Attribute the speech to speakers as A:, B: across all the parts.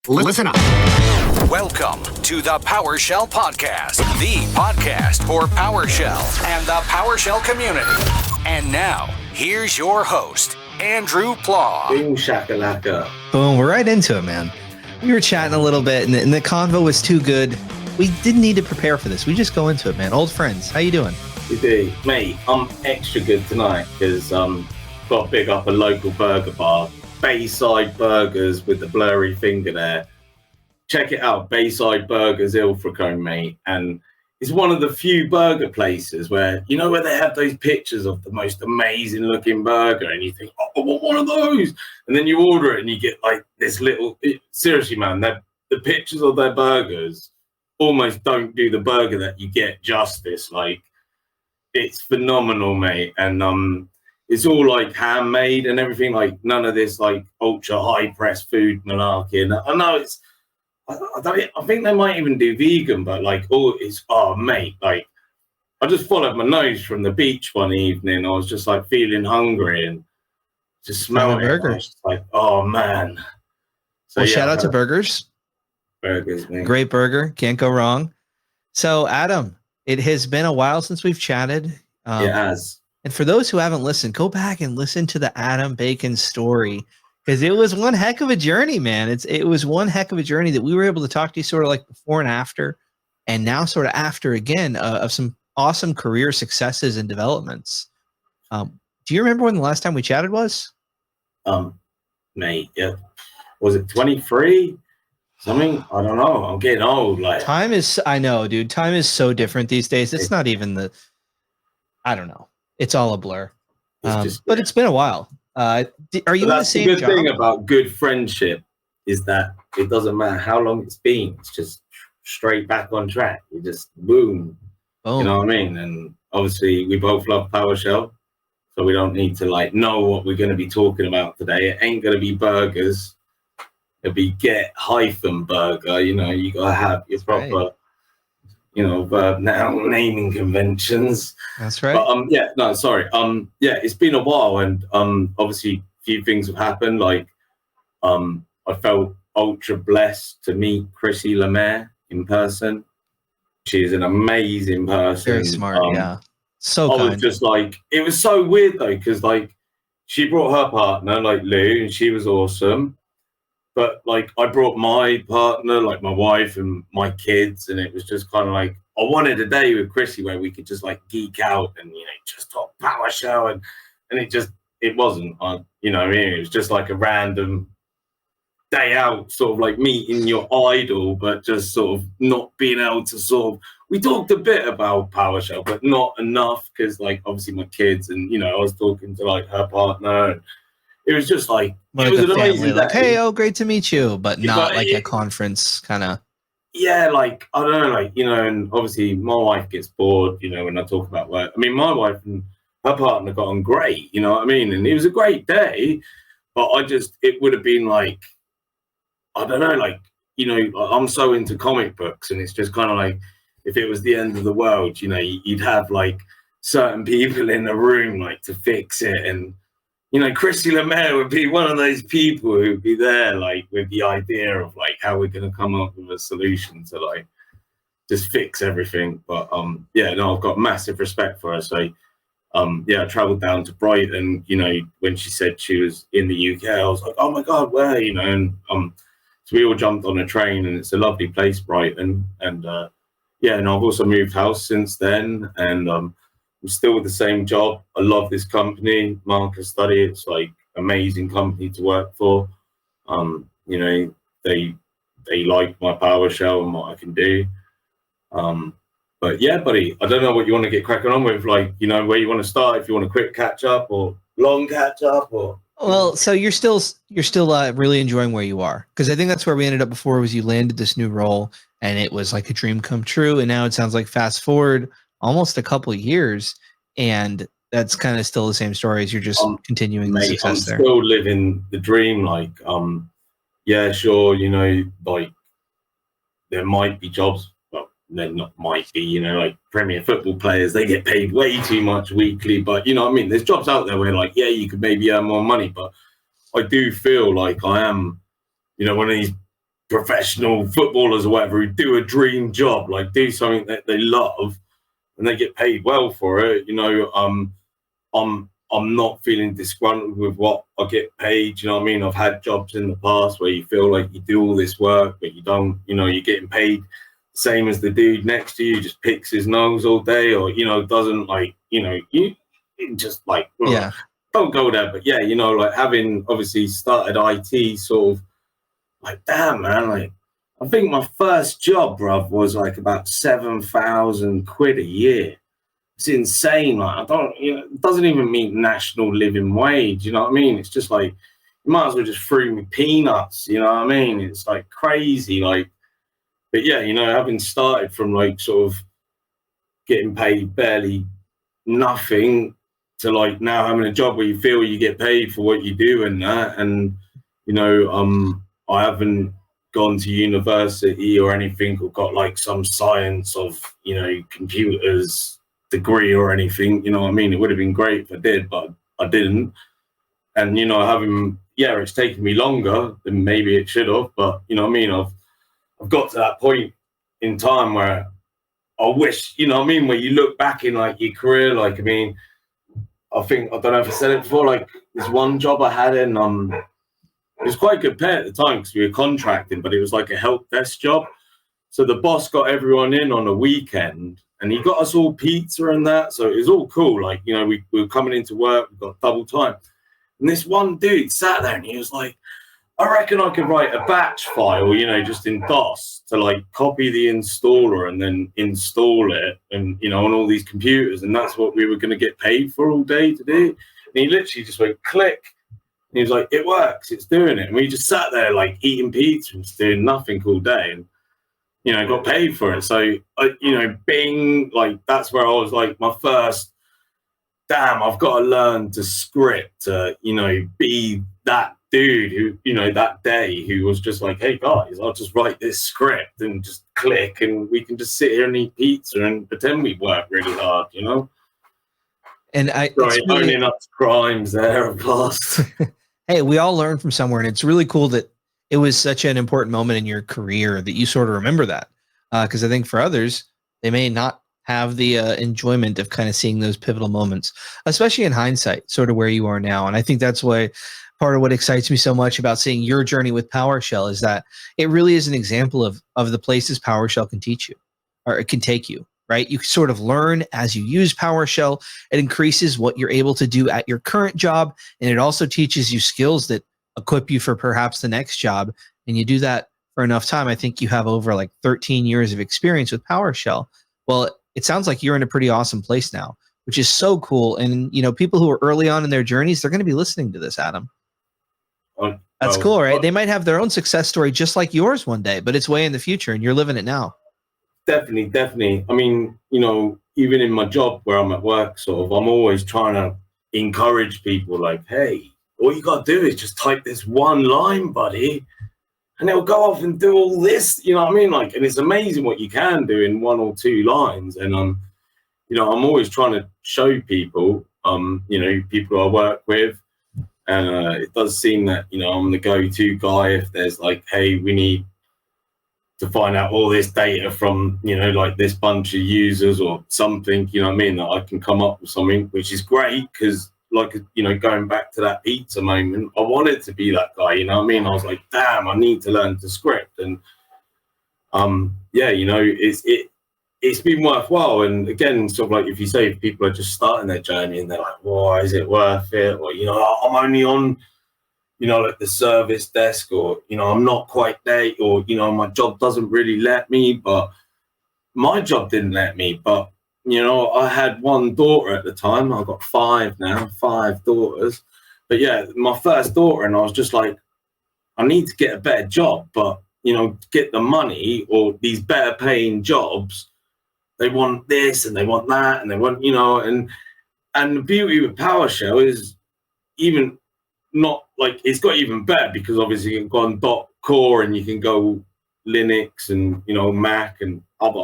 A: Listen up.
B: Welcome to the PowerShell Podcast, the podcast for PowerShell and the PowerShell community. And now, here's your host, Andrew Plaw.
C: Boom shakalaka.
D: Boom, we're right into it, man. We were chatting a little bit, and the convo was too good. We didn't need to prepare for this. We just go into it, man. Old friends, how you doing?
C: You do, mate. I'm extra good tonight because got to big up a local burger bar, Bayside Burgers with the blurry finger there. Check it out, Bayside Burgers, Ilfracombe, mate. And it's one of the few burger places where, you know, where they have those pictures of the most amazing looking burger and you think, oh, I want one of those. And then you order it and you get like this little, seriously, man, the pictures of their burgers almost don't do the burger that you get justice. Like, it's phenomenal, mate. And it's all like handmade and everything, like none of this like ultra high press food malarkey. And I know I think they might even do vegan, but like, mate, like I just followed my nose from the beach one evening. I was just like feeling hungry and just smelling burgers. Like, oh man. So
D: well, shout out to burgers.
C: Burgers, man.
D: Great burger. Can't go wrong. So Adam, it has been a while since we've chatted.
C: It has.
D: And for those who haven't listened, go back and listen to the Adam Bacon story. Because it was one heck of a journey, man. It was one heck of a journey that we were able to talk to you sort of like before and after, and now sort of after again of some awesome career successes and developments. Do you remember when the last time we chatted was?
C: Mate, yeah. Was it 23? Something? I don't know. I'm getting old. Like
D: I know, dude. Time is so different these days. It's not even I don't know. It's all a blur. But it's been a while. Are you in the same job?
C: The good thing about good friendship is that it doesn't matter how long it's been. It's just straight back on track. You just boom. You know what I mean? And obviously we both love PowerShell, so we don't need to like know what we're going to be talking about today. It ain't going to be burgers. It'll be burger. You know, you got to have your proper,
D: right.
C: You know, verb noun naming conventions.
D: That's right.
C: But it's been a while, and obviously a few things have happened. Like I felt ultra blessed to meet Chrissy Lemaire in person. She is an amazing person.
D: Very smart, yeah. So
C: I was just like, it was so weird though, because like she brought her partner, like Lou, and she was awesome. But like I brought my partner, like my wife and my kids, and it was just kind of like I wanted a day with Chrissy where we could just like geek out and, you know, just talk PowerShell, and it wasn't, you know what I mean? It was just like a random day out, sort of like meeting your idol, but just sort of not being able to we talked a bit about PowerShell, but not enough because like obviously my kids and, you know, I was talking to like her partner and it was just like, it was an amazing
D: like,
C: day.
D: hey, great to meet you, but not like a conference kind of.
C: Yeah, like, I don't know, like, you know, and obviously my wife gets bored, you know, when I talk about work. I mean, my wife and her partner got on great, you know what I mean? And it was a great day, but it would have been like, I don't know, like, you know, I'm so into comic books and it's just kind of like, if it was the end of the world, you know, you'd have like certain people in the room, like, to fix it. And, you know, Chrissy Lemaire would be one of those people who would be there, like, with the idea of, like, how we're going to come up with a solution to, like, just fix everything. But, I've got massive respect for her. So, I traveled down to Brighton, you know, when she said she was in the UK, I was like, oh, my God, where, you know? And so we all jumped on a train, and it's a lovely place, Brighton. And, and I've also moved house since then, and I'm still with the same job. I love this company, Marcus Study. It's like amazing company to work for. You know, they like my PowerShell and what I can do. But yeah, buddy, I don't know what you want to get cracking on with, like, you know, where you want to start, if you want a quick catch up or long catch up or.
D: Well, so you're still really enjoying where you are, because I think that's where we ended up before. Was you landed this new role and it was like a dream come true, and now it sounds like fast forward almost a couple of years, and that's kind of still the same story as you're just continuing the success there.
C: I'm still living the dream. Like, yeah, sure, you know, like there might be jobs. Well, there not might be, you know, like Premier football players, they get paid way too much weekly. But you know what I mean? There's jobs out there where, like, yeah, you could maybe earn more money. But I do feel like I am, you know, one of these professional footballers or whatever who do a dream job, like do something that they love and they get paid well for it. You know, I'm not feeling disgruntled with what I get paid. You know what I mean? I've had jobs in the past where you feel like you do all this work, but you don't, you know, you're getting paid the same as the dude next to you, just picks his nose all day, or, you know, doesn't like, you know, you just like, well,
D: Yeah.
C: Don't go there. But yeah, you know, like having obviously started IT sort of like, damn, man, like, I think my first job, bruv, was like about 7,000 quid a year. It's insane. Like, I don't, you know, it doesn't even meet national living wage. You know what I mean? It's just like, you might as well just throw me peanuts. You know what I mean? It's like crazy. Like, but yeah, you know, having started from like sort of getting paid barely nothing to like now having a job where you feel you get paid for what you do and that. And, you know, I haven't gone to university or anything or got like some science of, you know, computers degree or anything, you know what I mean? It would have been great if I did, but I didn't. And, you know, it's taken me longer than maybe it should have, but, you know what I mean? I've got to that point in time where I wish, you know what I mean, where you look back in like your career, like, I mean, I don't know if I said it before, like this one job I had in, it was quite good pay at the time because we were contracting, but it was like a help desk job. So the boss got everyone in on a weekend and he got us all pizza and that. So it was all cool. Like, you know, we were coming into work, we got double time. And this one dude sat there and he was like, I reckon I could write a batch file, you know, just in DOS to like copy the installer and then install it and, you know, on all these computers. And that's what we were going to get paid for all day to do. And he literally just went click. And he was like, it works, it's doing it. And we just sat there like eating pizza and just doing nothing all day and, you know, got paid for it. So, you know, bing, like that's where I was like my first, damn, I've got to learn to script, you know, be that dude who, you know, that day who was just like, hey guys, I'll just write this script and just click and we can just sit here and eat pizza and pretend we work really hard, you know?
D: And
C: owning up to crimes there of past.
D: Hey, we all learn from somewhere, and it's really cool that it was such an important moment in your career that you sort of remember that. Because I think for others, they may not have the enjoyment of kind of seeing those pivotal moments, especially in hindsight, sort of where you are now. And I think that's why part of what excites me so much about seeing your journey with PowerShell is that it really is an example of the places PowerShell can teach you, or it can take you. Right? You sort of learn as you use PowerShell. It increases what you're able to do at your current job. And it also teaches you skills that equip you for perhaps the next job. And you do that for enough time. I think you have over like 13 years of experience with PowerShell. Well, it sounds like you're in a pretty awesome place now, which is so cool. And, you know, people who are early on in their journeys, they're going to be listening to this, Adam. That's cool, right? They might have their own success story just like yours one day, but it's way in the future and you're living it now.
C: Definitely. I mean, you know, even in my job where I'm at work, sort of, I'm always trying to encourage people like, hey, all you got to do is just type this one line, buddy, and they'll go off and do all this, you know what I mean? Like, and it's amazing what you can do in 1 or 2 lines. And, you know, I'm always trying to show people, you know, people I work with. And it does seem that, you know, I'm the go-to guy if there's like, hey, we need to find out all this data from, you know, like this bunch of users or something, you know what I mean, that I can come up with something, which is great because, like, you know, going back to that pizza moment, I wanted to be that guy, you know what I mean? I was like, damn, I need to learn to script. And, yeah, you know, it's been worthwhile. And again, sort of like if you say if people are just starting their journey and they're like, why is it worth it? Or, you know, I'm only on, you know, like the service desk, or, you know, I'm not quite there, or, you know, my job doesn't really let me, but my job didn't let me. But, you know, I had 1 daughter at the time. I've got 5 now, 5 daughters. But yeah, my first daughter, and I was just like, I need to get a better job, but, you know, to get the money or these better paying jobs, they want this and they want that and they want, you know, and the beauty with PowerShell is even not like, it's got even better because obviously you can go on .core and you can go Linux and, you know, Mac and other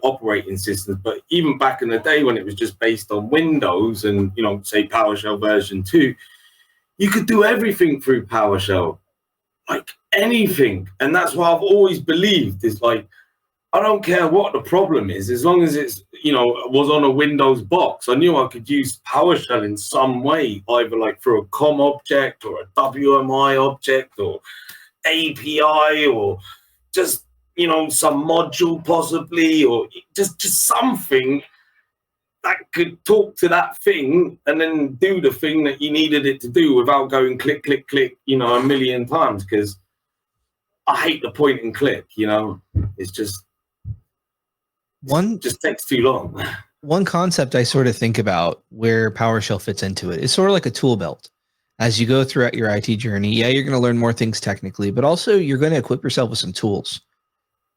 C: operating systems. But even back in the day when it was just based on Windows and, you know, say PowerShell version 2, you could do everything through PowerShell. Like anything. And that's what I've always believed is like, I don't care what the problem is, as long as it's, was on a Windows box. I knew I could use PowerShell in some way, either like through a COM object or a WMI object or API or just, some module possibly, or just something that could talk to that thing and then do the thing that you needed it to do without going click, click, click, a million times. Because I hate the point and click, it's just takes too long.
D: One concept I sort of think about where PowerShell fits into it is sort of like a tool belt. As you go throughout your IT journey, yeah, you're going to learn more things technically, but also you're going to equip yourself with some tools.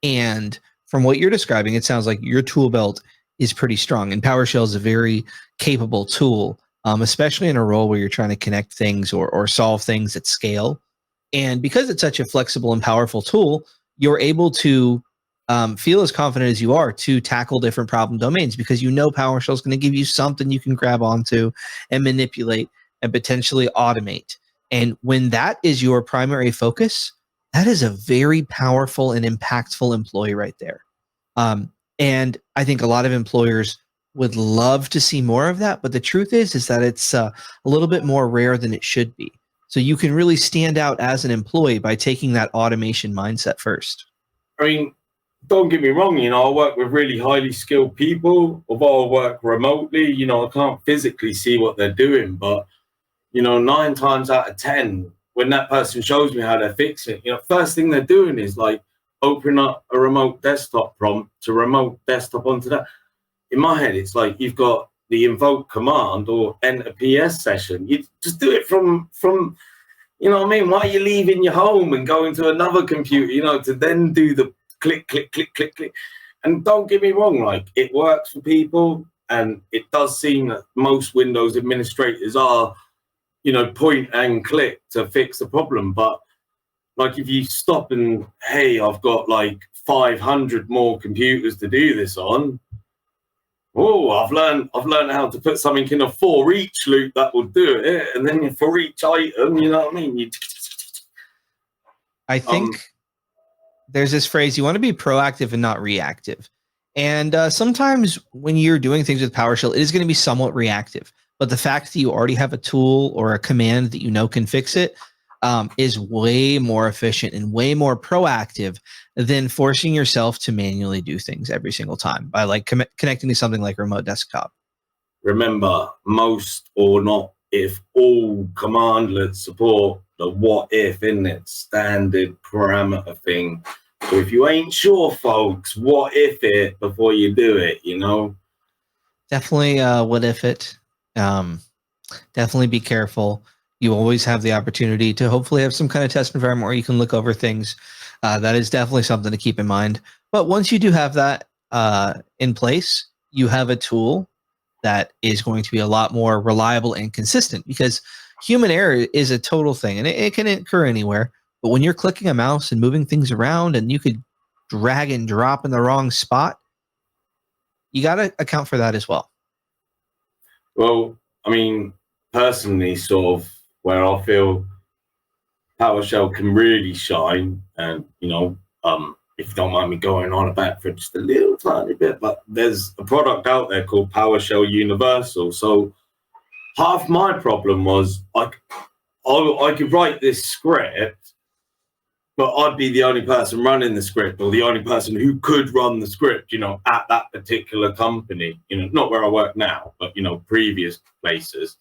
D: And from what you're describing, it sounds like your tool belt is pretty strong. And PowerShell is a very capable tool, especially in a role where you're trying to connect things or solve things at scale. And because it's such a flexible and powerful tool, you're able to feel as confident as you are to tackle different problem domains, because PowerShell is going to give you something you can grab onto and manipulate and potentially automate. And when that is your primary focus, that is a very powerful and impactful employee right there. And I think a lot of employers would love to see more of that, but the truth is that it's a little bit more rare than it should be. So you can really stand out as an employee by taking that automation mindset first.
C: I mean, don't get me wrong, I work with really highly skilled people, although I work remotely, I can't physically see what they're doing, but, 9 times out of 10, when that person shows me how they're fixing it, first thing they're doing is like open up a remote desktop prompt to remote desktop onto that. In my head, it's like you've got the invoke command or enter PS session. You just do it from why are you leaving your home and going to another computer, to then do the click, click, click, click, click. And don't get me wrong, like it works for people, and it does seem that most Windows administrators are, point and click to fix the problem. But like if you stop and, hey, I've got like 500 more computers to do this on. Oh, I've learned how to put something in a for each loop that will do it, and then for each item, you know what I mean?
D: I think there's this phrase: you want to be proactive and not reactive. And sometimes when you're doing things with PowerShell, it is going to be somewhat reactive. But the fact that you already have a tool or a command that can fix it is way more efficient and way more proactive than forcing yourself to manually do things every single time by like connecting to something like remote desktop.
C: Remember, most or not if all commandlets support the what if in it standard parameter thing. So if you ain't sure, folks, what if it before you do it,
D: Definitely what if it. Definitely be careful. You always have the opportunity to hopefully have some kind of test environment where you can look over things. That is definitely something to keep in mind. But once you do have that in place, you have a tool that is going to be a lot more reliable and consistent, because human error is a total thing and it can occur anywhere. But when you're clicking a mouse and moving things around and you could drag and drop in the wrong spot, you got to account for that as well.
C: Well, I mean, personally, sort of where I feel PowerShell can really shine, and, if you don't mind me going on about for just a little tiny bit, but there's a product out there called PowerShell Universal. So half my problem was I could write this script, but I'd be the only person running the script, or the only person who could run the script, at that particular company, not where I work now, but, previous places.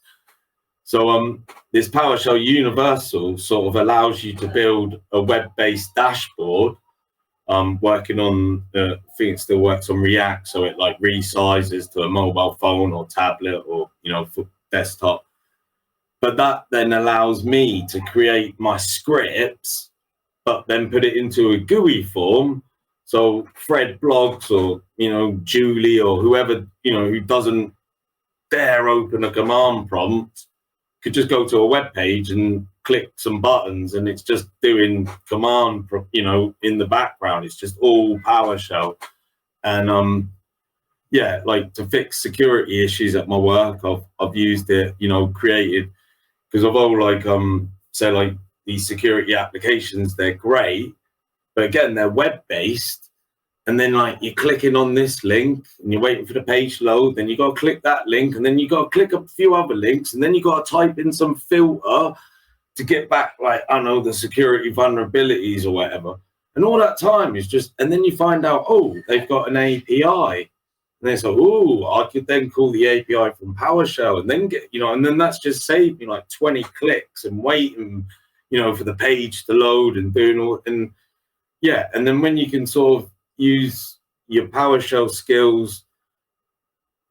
C: So this PowerShell Universal sort of allows you to build a web-based dashboard, working on, I think it still works on React, so it like resizes to a mobile phone or tablet or, for desktop. But that then allows me to create my scripts, but then put it into a GUI form. So Fred blogs or, Julie or whoever, who doesn't dare open a command prompt could just go to a web page and click some buttons, and it's just doing command, in the background. It's just all PowerShell. And like to fix security issues at my work, I've used it, created, because although like say like these security applications, they're great, but again, they're web-based. And then like you're clicking on this link and you're waiting for the page to load, then you got to click that link, and then you got to click a few other links, and then you got to type in some filter to get back, like, I don't know, the security vulnerabilities or whatever. And all that time is just, and then you find out, oh, they've got an API. And they say, oh, I could then call the API from PowerShell and then get, and then that's just saved me like 20 clicks and waiting, for the page to load and doing all, and yeah. And then when you can sort of use your PowerShell skills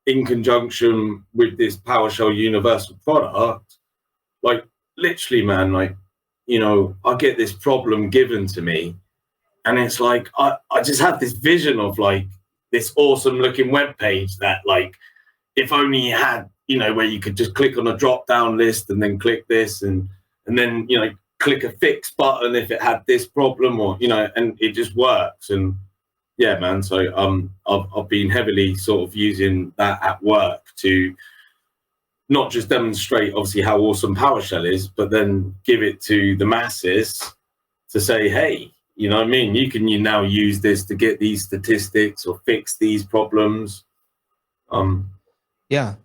C: in conjunction with this PowerShell Universal product, like literally, man, like, I get this problem given to me, and it's like, I just have this vision of like this awesome looking web page that, like, if only you had, where you could just click on a drop down list and then click this and then, click a fix button if it had this problem, or, and it just works. And yeah, man. So I've been heavily sort of using that at work to not just demonstrate obviously how awesome PowerShell is, but then give it to the masses to say, hey, you know what I mean? You now use this to get these statistics or fix these problems.
D: Yeah.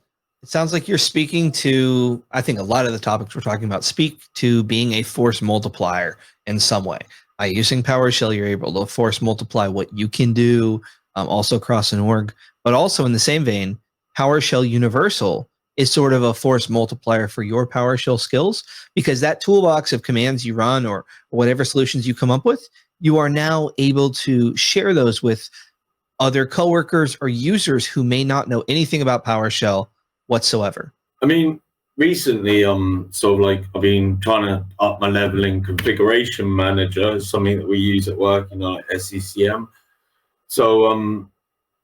D: It sounds like you're speaking to, I think a lot of the topics we're talking about speak to being a force multiplier in some way. By using PowerShell, you're able to force multiply what you can do, also across an org, but also in the same vein, PowerShell Universal is sort of a force multiplier for your PowerShell skills, because that toolbox of commands you run or whatever solutions you come up with, you are now able to share those with other coworkers or users who may not know anything about PowerShell whatsoever.
C: I mean, recently, sort of like I've been trying to up my level in configuration manager, something that we use at work, like SCCM. So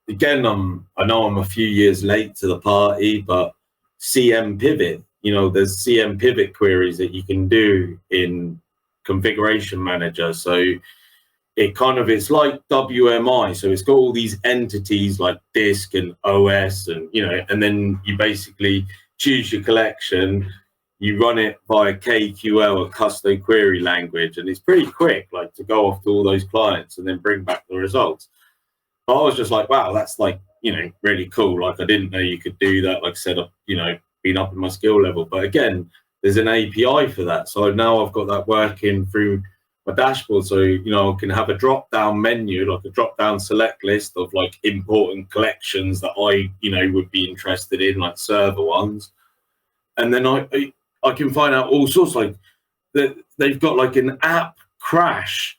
C: again, I know I'm a few years late to the party, but CM pivot, there's CM pivot queries that you can do in configuration manager. So it's like WMI. So it's got all these entities like disk and OS and, and then you basically choose your collection, you run it via KQL, a custom query language, and it's pretty quick, like to go off to all those clients and then bring back the results. But I was just like, wow, that's like, really cool. Like I didn't know you could do that. Like I said, I've, been up in my skill level, but again, there's an API for that. So now I've got that working through my dashboard. So, I can have a drop down menu, like a drop down select list of like important collections that I, would be interested in, like server ones. And then I can find out all sorts, like that they've got like an app crash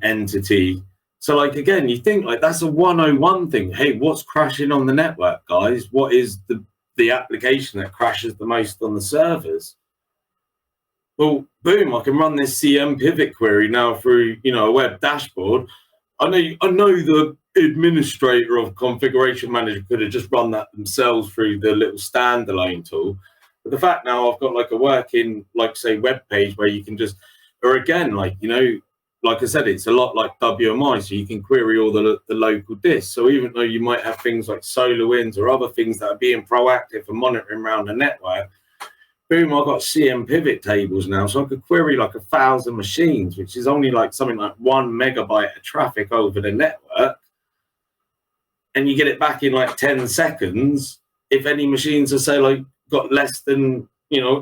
C: entity. So like, again, you think like that's a 101 thing. Hey, what's crashing on the network, guys? What is the application that crashes the most on the servers? Well, boom, I can run this CM pivot query now through, a web dashboard. I know the administrator of configuration manager could have just run that themselves through the little standalone tool. But the fact now I've got like a working, like say, web page where you can just, or again, like, like I said, it's a lot like WMI, so you can query all the local disks. So even though you might have things like SolarWinds or other things that are being proactive and monitoring around the network, boom, I've got CM pivot tables now. So I could query like 1,000 machines, which is only like something like 1 megabyte of traffic over the network. And you get it back in like 10 seconds. If any machines are, say, like got less than,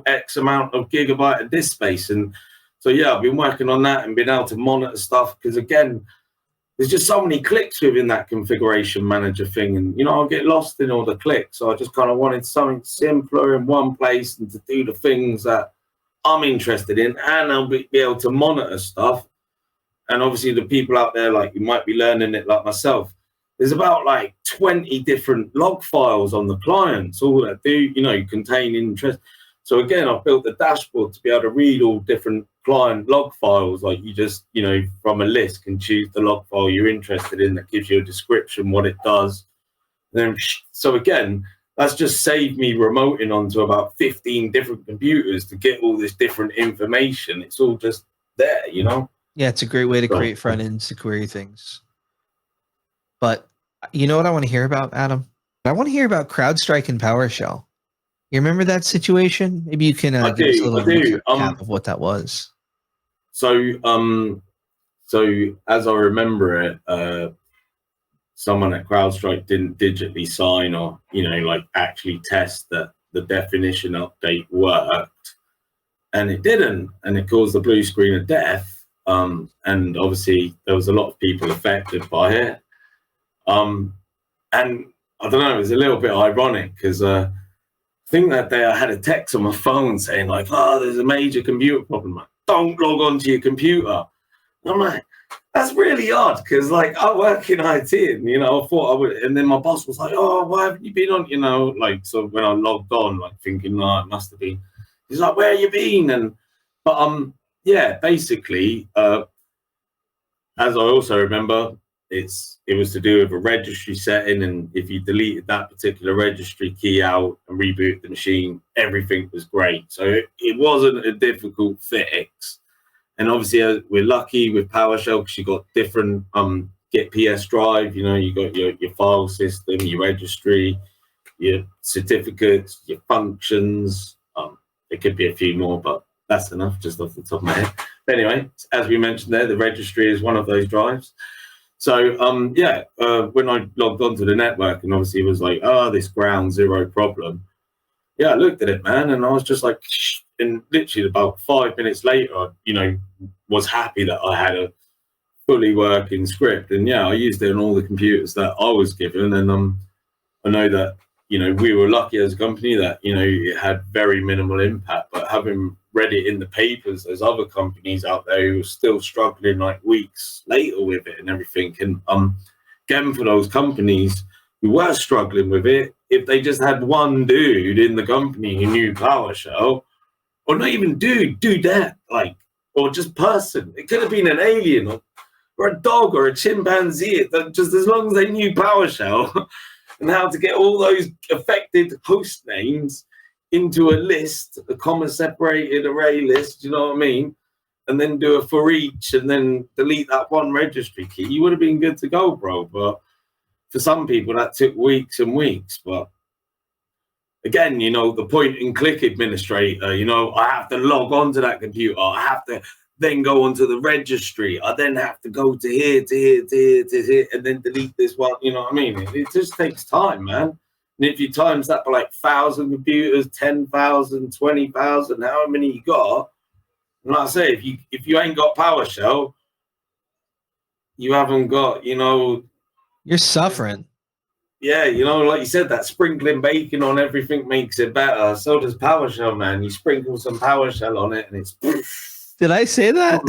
C: X amount of gigabyte of disk space. And so, yeah, I've been working on that and been able to monitor stuff because, again, there's just so many clicks within that configuration manager thing. And, I'll get lost in all the clicks. So I just kind of wanted something simpler in one place and to do the things that I'm interested in. And I'll be able to monitor stuff. And obviously the people out there, like you might be learning it like myself. There's about like 20 different log files on the clients, all that do, contain interest. So again, I've built the dashboard to be able to read all different client log files. Like you just, from a list can choose the log file you're interested in that gives you a description, what it does. And then, so again, that's just saved me remoting onto about 15 different computers to get all this different information. It's all just there, Yeah,
D: it's a great way to create front ends to query things. But you know what I want to hear about, Adam? I want to hear about Crowdstrike and PowerShell. You remember that situation? Maybe you can give us a little recap of what that was.
C: So as I remember it, someone at Crowdstrike didn't digitally sign or, like actually test that the definition update worked, and it didn't, and it caused the blue screen of death. And obviously there was a lot of people affected by it. And I don't know, it was a little bit ironic because I think that day I had a text on my phone saying like, oh, there's a major computer problem. Like, don't log on to your computer. And I'm like, that's really odd because like I work in IT and, I thought I would. And then my boss was like, oh, why haven't you been on, like, so when I logged on, like thinking, no, it must have been. He's like, where have you been? But yeah, basically, as I also remember, it was to do with a registry setting, and if you deleted that particular registry key out and rebooted the machine, everything was great. So it wasn't a difficult fix. And obviously, we're lucky with PowerShell because you got different Git PS drive. You got your file system, your registry, your certificates, your functions. There could be a few more, but that's enough just off the top of my head. But anyway, as we mentioned there, the registry is one of those drives. So, when I logged onto the network and obviously it was like, oh, this ground zero problem. Yeah, I looked at it, man, and I was just like, shh. And literally about 5 minutes later, I, was happy that I had a fully working script. And yeah, I used it on all the computers that I was given. And I know that, we were lucky as a company that, it had very minimal impact, but having read it in the papers, there's other companies out there who are still struggling like weeks later with it and everything. And again, for those companies who were struggling with it, if they just had one dude in the company who knew PowerShell, or not even dude that, like, or just person, it could have been an alien or a dog or a chimpanzee, just as long as they knew PowerShell and how to get all those affected host names into a list, a comma-separated array list, you know what I mean? And then do a for each and then delete that one registry key. You would have been good to go, bro. But for some people, that took weeks and weeks. But again, the point-and-click administrator, I have to log on to that computer. I have to then go onto the registry. I then have to go to here, to here, to here, to here, and then delete this one. You know what I mean? It just takes time, man. And if you times that by like 1,000 computers, 10,000, 20,000, however many you got, and like I say, if you ain't got PowerShell, you haven't got,
D: you're suffering.
C: Yeah, like you said, that sprinkling bacon on everything makes it better. So does PowerShell, man. You sprinkle some PowerShell on it, and it's.
D: Did I say that?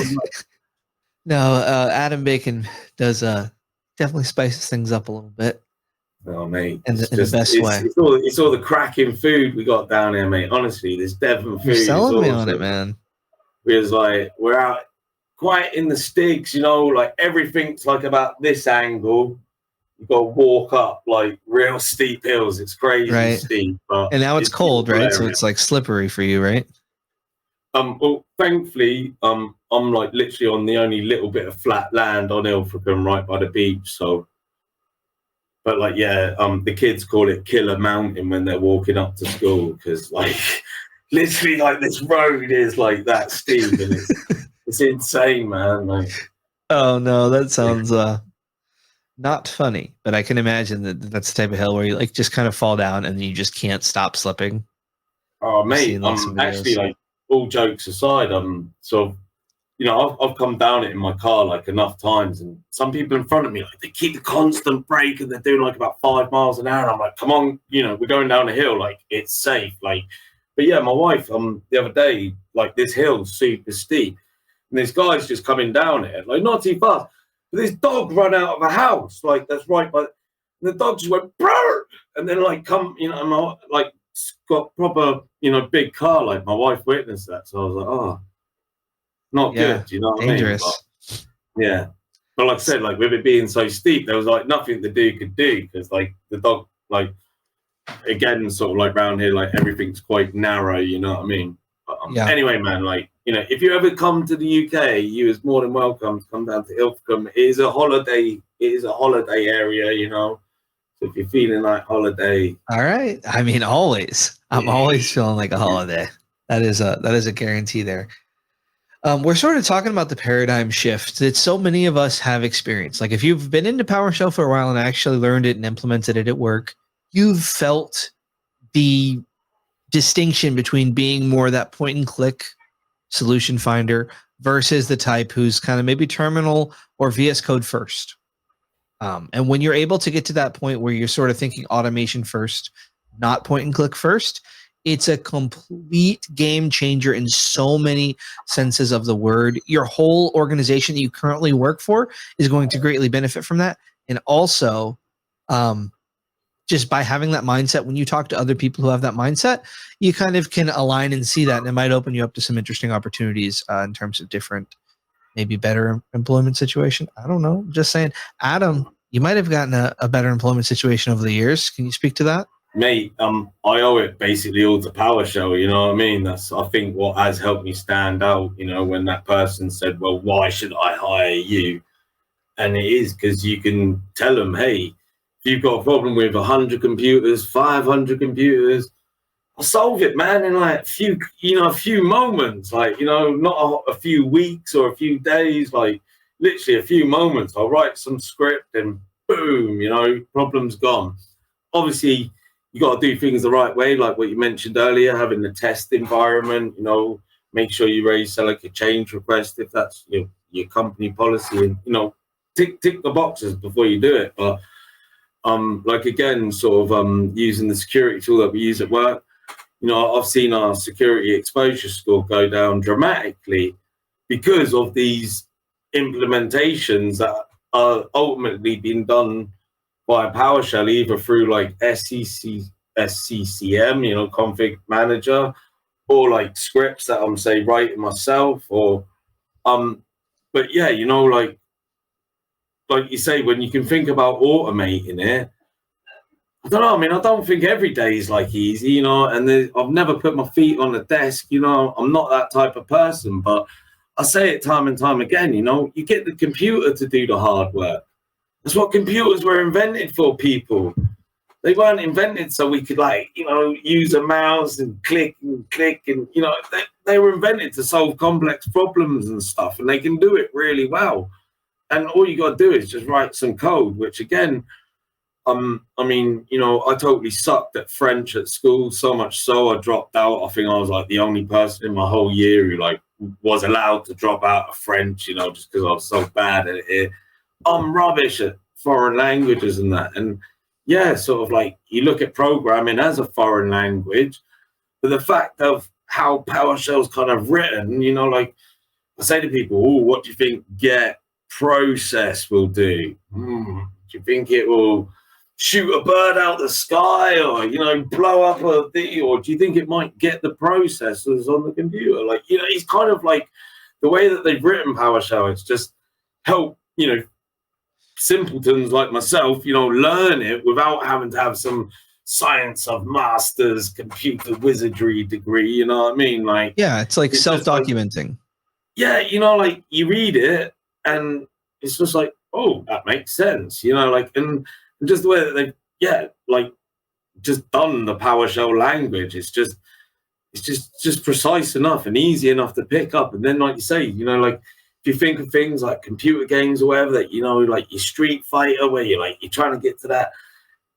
D: No, Adam Bacon does definitely spices things up a little bit.
C: Oh, mate.
D: In the best way.
C: It's all the cracking food we got down here, mate. Honestly, this Devon food.
D: You're selling me on it, man.
C: We're out quite in the sticks, like everything's like about this angle. You got to walk up like real steep hills. It's crazy steep. But
D: and now it's cold, right? So it's like slippery for you, right?
C: Well, thankfully, I'm like literally on the only little bit of flat land on Ilfracombe, right by the beach. So, but like, yeah, the kids call it Killer Mountain when they're walking up to school because, like, literally, like this road is like that steep and it's insane, man. Like,
D: oh no, that sounds not funny, but I can imagine that's the type of hill where you like just kind of fall down and you just can't stop slipping.
C: Oh, mate, actually, like, all jokes aside, so I've come down it in my car like enough times, and some people in front of me, like, they keep the constant brake and they're doing like about 5 miles an hour. And I'm like, come on, we're going down a hill, like it's safe, like. But yeah, my wife, the other day, like this hill's super steep, and this guy's just coming down it, like not too fast. But this dog ran out of a house, like that's right, but the dog just went, brr, and then like come, I'm like. Got proper, big car. Like my wife witnessed that, so I was like, oh, not good. You know what
D: dangerous.
C: I mean? But, yeah, but like I said, like with it being so steep, there was like nothing the dude could do because like the dog, like again, sort of like around here, like everything's quite narrow. You know what I mean? But, anyway, man, like if you ever come to the UK, you is more than welcome to come down to Ilfracombe. It is a holiday area. So if you're feeling like holiday.
D: All right. I mean, always. I'm always feeling like a holiday. That is a guarantee there. We're sort of talking about the paradigm shift that so many of us have experienced. Like if you've been into PowerShell for a while and actually learned it and implemented it at work, you've felt the distinction between being more that point and click solution finder versus the type who's kind of maybe terminal or VS Code first. And when you're able to get to that point where you're sort of thinking automation first, not point and click first, it's a complete game changer in so many senses of the word. Your whole organization that you currently work for is going to greatly benefit from that. And also, just by having that mindset, when you talk to other people who have that mindset, you kind of can align and see that, and it might open you up to some interesting opportunities in terms of different, maybe better employment situation. I don't know. Just saying. Adam, you might have gotten a better employment situation over the years. Can you speak to that?
C: Mate, I owe it basically all to PowerShell, you know what I mean? That's, I think, what has helped me stand out, you know, when that person said, well, why should I hire you? And it is because you can tell them, hey, if you've got a problem with 100 computers, 500 computers, I'll solve it, man, in like a few moments, like, you know, not a few weeks or a few days, like literally a few moments. I'll write some script and boom, you know, problem's gone. Obviously, you got to do things the right way, like what you mentioned earlier, having the test environment, you know, make sure you raise like a change request if that's your company policy, and, you know, tick the boxes before you do it. But like, again, sort of using the security tool that we use at work, you know, I've seen our security exposure score go down dramatically because of these implementations that are ultimately being done by PowerShell, either through like SCCM, you know, config manager, or like scripts that I'm say writing myself, or but yeah, you know, like you say, when you can think about automating it, I don't know. I mean, I don't think every day is like easy, you know, and I've never put my feet on the desk, you know, I'm not that type of person, but I say it time and time again, you know, you get the computer to do the hard work. That's what computers were invented for, people. They weren't invented so we could, like, you know, use a mouse and click and, you know, they were invented to solve complex problems and stuff, and they can do it really well. And all you got to do is just write some code, which, again, I mean, you know, I totally sucked at French at school, so much so I dropped out. I think I was like the only person in my whole year who like was allowed to drop out of French, you know, just because I was so bad at it. I'm rubbish at foreign languages and that. And yeah, sort of like you look at programming as a foreign language, but the fact of how PowerShell's kind of written, you know, like I say to people, oh, what do you think get process will do? Do you think it will shoot a bird out the sky, or, you know, blow up a thing, or do you think it might get the processors on the computer? Like, you know, it's kind of like the way that they've written PowerShell, it's just help, you know, simpletons like myself, you know, learn it without having to have some science of master's computer wizardry degree, you know what I mean? Like,
D: yeah, it's like self-documenting.
C: Like, yeah, you know, like you read it and it's just like, oh, that makes sense, you know, like, and just the way that they've, yeah, like just done the PowerShell language. It's just precise enough and easy enough to pick up. And then, like you say, you know, like if you think of things like computer games or whatever, that, you know, like your Street Fighter, where you're trying to get to that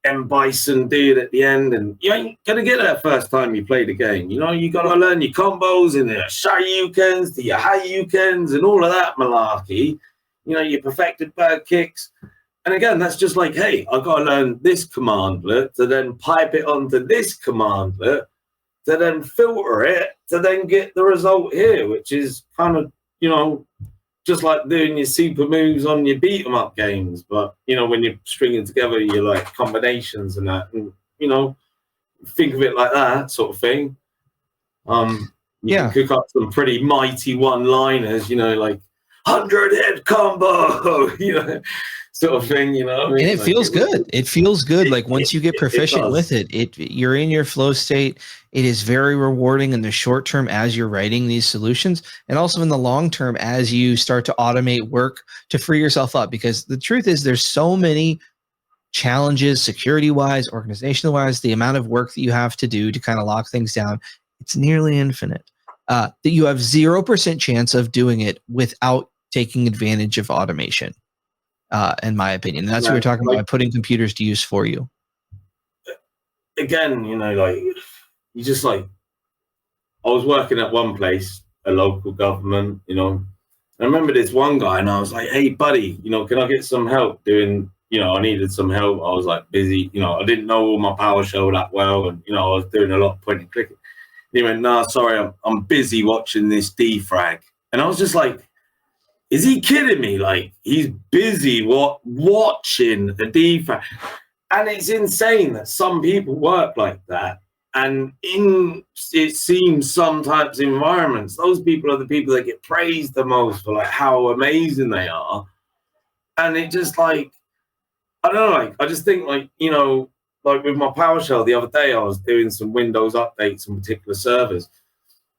C: M. Bison dude at the end, and you ain't gonna get that first time you play the game. You know, you gotta learn your combos and your Shoryukens to your Haryukens and all of that malarkey. You know, your perfected bird kicks. And again, that's just like, hey, I've got to learn this commandlet to then pipe it onto this commandlet to then filter it to then get the result here, which is kind of, you know, just like doing your super moves on your beat 'em up games. But, you know, when you're stringing together your like combinations and that, and, you know, think of it like that sort of thing. You can cook up some pretty mighty one-liners, you know, like 100-head combo, you know, sort of thing, you know. I mean, and
D: it feels good. It feels good. Like once you get proficient with it, you're in your flow state. It is very rewarding in the short term as you're writing these solutions, and also in the long term as you start to automate work to free yourself up. Because the truth is, there's so many challenges, security-wise, organizational-wise, the amount of work that you have to do to kind of lock things down, it's nearly infinite. That you have 0% chance of doing it without taking advantage of automation, in my opinion. And that's what we're talking about, putting computers to use for you.
C: Again, you just I was working at one place, a local government, I remember this one guy and I was like, hey, buddy, can I get some help doing, I needed some help. I was busy, I didn't know all my PowerShell that well. And, I was doing a lot of point and clicking. And he went, nah, sorry, I'm busy watching this defrag. And I was just like, is he kidding me? He's busy watching the defrag. And it's insane that some people work like that. And it seems sometimes environments, those people are the people that get praised the most for how amazing they are. And it just I don't know, I just think with my PowerShell the other day, I was doing some Windows updates on particular servers.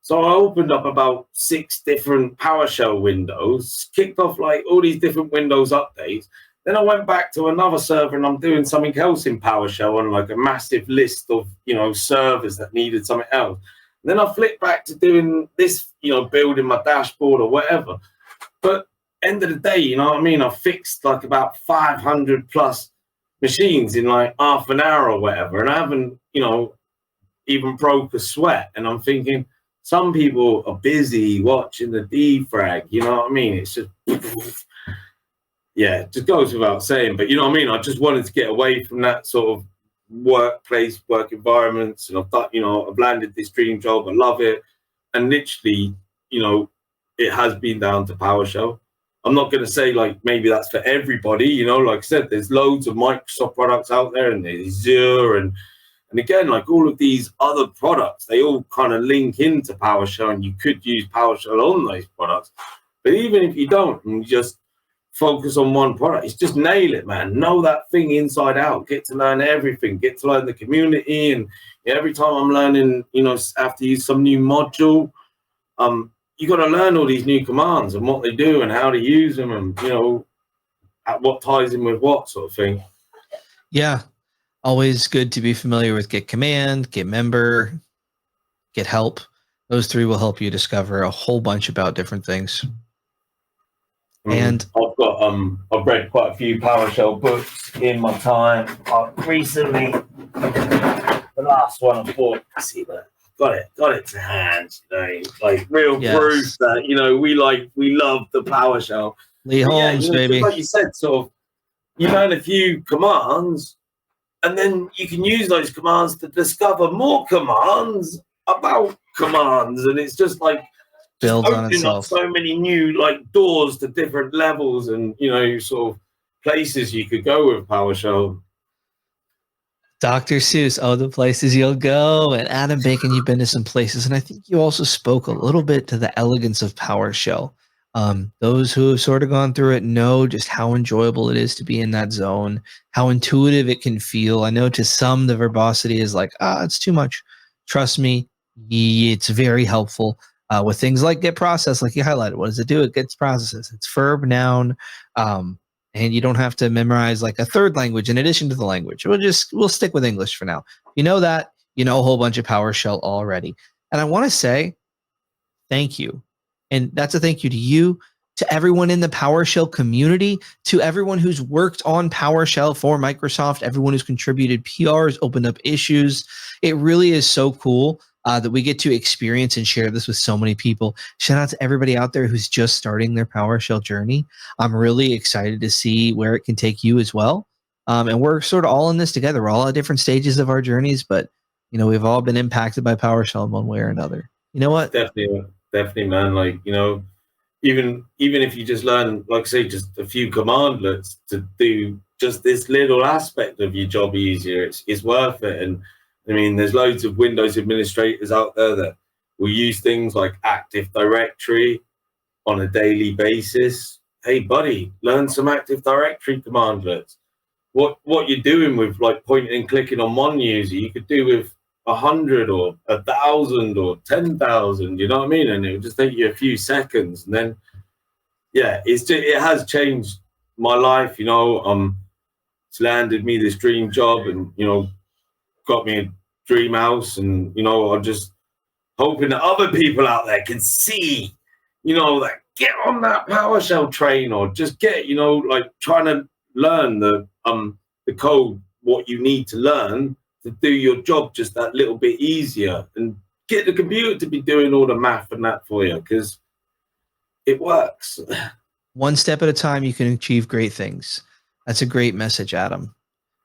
C: So I opened up about 6 different PowerShell windows, kicked off all these different Windows updates. Then I went back to another server and I'm doing something else in PowerShell on a massive list of, servers that needed something else. And then I flipped back to doing this, building my dashboard or whatever. But end of the day, I fixed about 500 plus machines in half an hour or whatever. And I haven't, even broke a sweat. And I'm thinking some people are busy watching the defrag, It's just... Yeah, it just goes without saying, but I just wanted to get away from that sort of work environments, and I've done, I've landed this dream job, I love it, and literally, it has been down to PowerShell. I'm not going to say maybe that's for everybody, like I said, there's loads of Microsoft products out there, and there's Azure, and again, all of these other products, they all kind of link into PowerShell, and you could use PowerShell on those products. But even if you don't, and you just focus on one product, it's just nail it, man. Know that thing inside out. Get to learn everything. Get to learn the community. And every time I'm learning, have to use some new module, you got to learn all these new commands and what they do and how to use them, and what ties in with what sort of thing.
D: Yeah, always good to be familiar with Git command, Git member, Git help. Those 3 will help you discover a whole bunch about different things. And
C: I've read quite a few PowerShell books in my time. Recently, the last one I bought, got it to hand, real proof that we love the PowerShell.
D: Lee Holmes, baby.
C: Like you said, sort of, you learn a few commands, and then you can use those commands to discover more commands about commands, and it's just
D: builds on itself.
C: So many new doors to different levels and sort of places you could go with PowerShell.
D: Dr. Seuss, the places you'll go. And Adam Bacon, you've been to some places, and I think you also spoke a little bit to the elegance of PowerShell. Those who have sort of gone through it know just how enjoyable it is to be in that zone, how intuitive it can feel. I know to some the verbosity is it's too much. Trust me, it's very helpful. With things like get process, like you highlighted. What does it do? It gets processes. It's verb, noun, and you don't have to memorize a 3rd language in addition to the language. We'll stick with English for now. You know that, a whole bunch of PowerShell already. And I want to say thank you. And that's a thank you to you, to everyone in the PowerShell community, to everyone who's worked on PowerShell for Microsoft, everyone who's contributed PRs, opened up issues. It really is so cool that we get to experience and share this with so many people. Shout out to everybody out there who's just starting their PowerShell journey. I'm really excited to see where it can take you as well. And we're sort of all in this together. We're all at different stages of our journeys, but we've all been impacted by PowerShell in one way or another. You know what?
C: Definitely, man. Even if you just learn, say, just a few commandlets to do just this little aspect of your job easier, it's worth it. And there's loads of Windows administrators out there that will use things like Active Directory on a daily basis. Hey, buddy, learn some Active Directory commandlets. What you're doing with pointing and clicking on one user, you could do with 100 or 1,000 or 10,000. You know what I mean? And it will just take you a few seconds, and then it has changed my life. it's landed me this dream job and, you know, got me a dream house. And, you know, I'm just hoping that other people out there can see, you know, that get on that PowerShell train, or just get, you know, like trying to learn the code, what you need to learn to do your job just that little bit easier, and get the computer to be doing all the math and that for you, because it works.
D: One step at a time, you can achieve great things. That's a great message, Adam.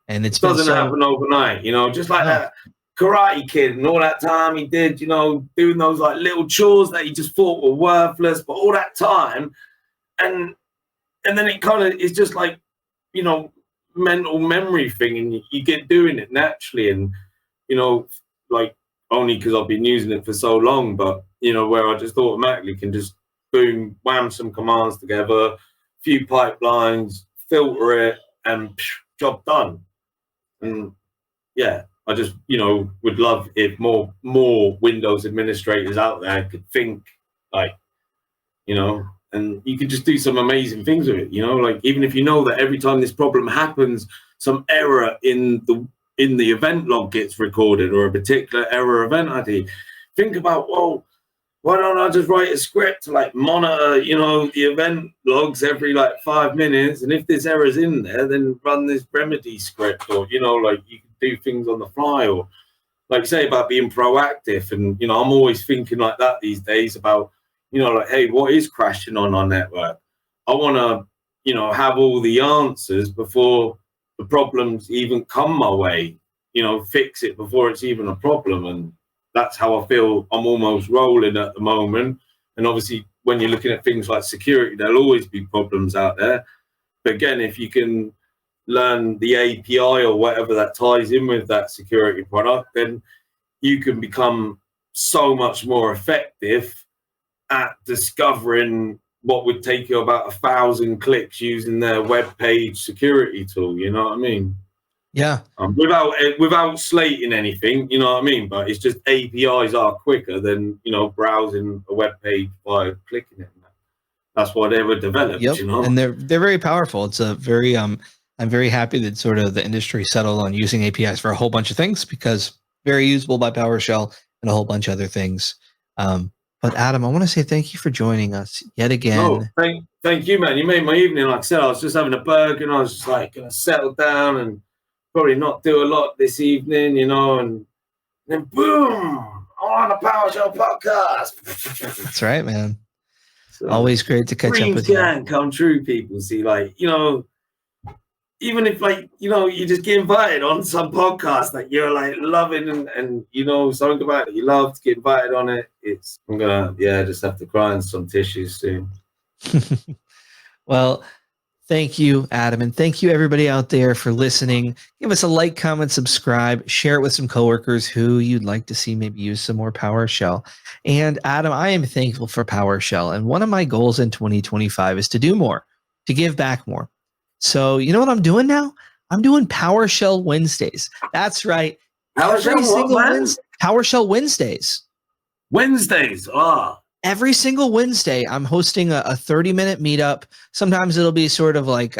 D: And it
C: doesn't happen overnight, you know, just like that Karate Kid and all that time he did, you know, doing those like little chores that he just thought were worthless, but all that time, and then it kind of is just like, you know, mental memory thing, and you get doing it naturally. And, you know, like, only because I've been using it for so long, but, you know, where I just automatically can just boom, wham some commands together, few pipelines, filter it, and job done. And yeah, I just, you know, would love if more Windows administrators out there could think like, you know, and you could just do some amazing things with it, you know, like even if you know that every time this problem happens, some error in the event log gets recorded, or a particular error event ID, think about, well, why don't I just write a script to like monitor, you know, the event logs every like 5 minutes, and if there's errors in there, then run this remedy script, or, you know, like you can do things on the fly, or like say about being proactive. And, you know, I'm always thinking like that these days about, you know, like, hey, what is crashing on our network? I want to, you know, have all the answers before the problems even come my way, you know, fix it before it's even a problem. And that's how I feel I'm almost rolling at the moment. And obviously, when you're looking at things like security, there'll always be problems out there. But again, if you can learn the API or whatever that ties in with that security product, then you can become so much more effective at discovering what would take you about 1,000 clicks using their web page security tool. You know what I mean?
D: Yeah.
C: Without slating anything, you know what I mean? But it's just APIs are quicker than, you know, browsing a web page by clicking it. That's why they were developed,
D: Yep.
C: You know?
D: And they're very powerful. It's a very, I'm very happy that sort of the industry settled on using APIs for a whole bunch of things, because very usable by PowerShell and a whole bunch of other things. But Adam, I want to say thank you for joining us yet again.
C: Oh, thank you, man. You made my evening. Like I said, I was just having a burger and I was just like going to settle down and probably not do a lot this evening, you know, and then boom, on a PowerShell podcast.
D: That's right, man.
C: So,
D: always great to catch up with you.
C: Dreams can come true, people. See, like, you know, even if, like, you know, you just get invited on some podcast that you're like loving and you know something about it you love, to get invited on it, I'm gonna just have to cry in some tissues soon.
D: Well, thank you, Adam, and thank you everybody out there for listening. Give us a like, comment, subscribe, share it with some coworkers who you'd like to see maybe use some more PowerShell. And Adam, I am thankful for PowerShell, and one of my goals in 2025 is to do more, to give back more. So you know what I'm doing now? I'm doing PowerShell Wednesdays. That's right. PowerShell Wednesdays.
C: Wednesdays.
D: Every single Wednesday, I'm hosting a 30-minute meetup. Sometimes it'll be sort of like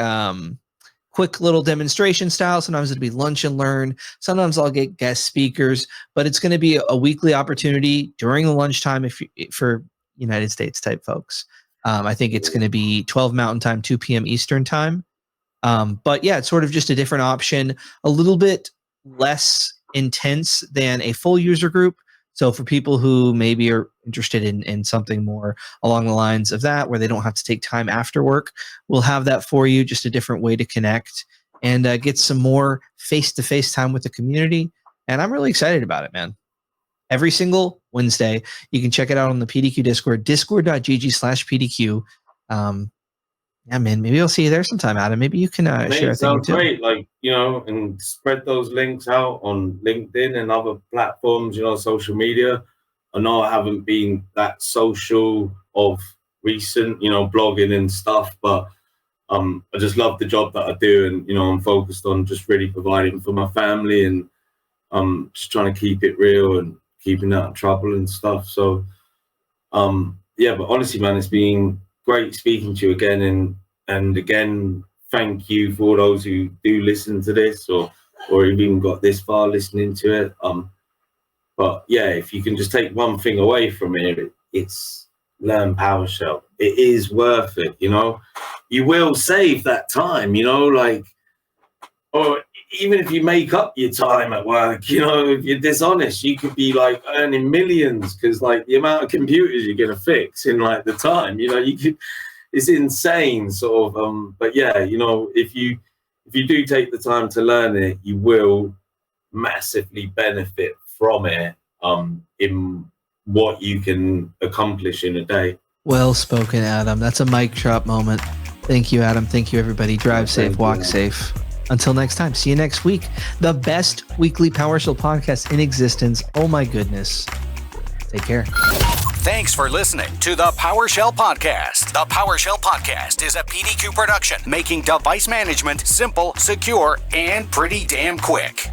D: quick little demonstration style. Sometimes it'll be lunch and learn. Sometimes I'll get guest speakers, but it's going to be a weekly opportunity during the lunchtime for United States type folks. I think it's going to be 12 Mountain Time, 2 p.m. Eastern Time. But yeah, it's sort of just a different option, a little bit less intense than a full user group. So for people who maybe are interested in something more along the lines of that, where they don't have to take time after work, we'll have that for you, just a different way to connect and get some more face-to-face time with the community. And I'm really excited about it, man. Every single Wednesday, you can check it out on the PDQ Discord, discord.gg/PDQ. Yeah, man, maybe I'll see you there sometime, Adam. Maybe you can share a thing too.
C: Great, like, you know, and spread those links out on LinkedIn and other platforms, you know, social media. I know I haven't been that social of recent, you know, blogging and stuff, but I just love the job that I do, and, you know, I'm focused on just really providing for my family, and just trying to keep it real and keeping out of trouble and stuff. So, yeah, but honestly, man, it's been great speaking to you again, and again, thank you for those who do listen to this or even got this far listening to it. But yeah, if you can just take one thing away from it, it's learn PowerShell. It is worth it, you know. You will save that time, you know, like, or even if you make up your time at work, you know, if you're dishonest, you could be like earning millions because like the amount of computers you're going to fix in like the time, you know, you could, it's insane sort of. But yeah, you know, if you do take the time to learn it, you will massively benefit from it in what you can accomplish in a day.
D: Well spoken, Adam. That's a mic drop moment. Thank you, Adam. Thank you, everybody. Drive safe, walk safe. Until next time, see you next week. The best weekly PowerShell podcast in existence. Oh my goodness. Take care.
B: Thanks for listening to the PowerShell Podcast. The PowerShell Podcast is a PDQ production, making device management simple, secure, and pretty damn quick.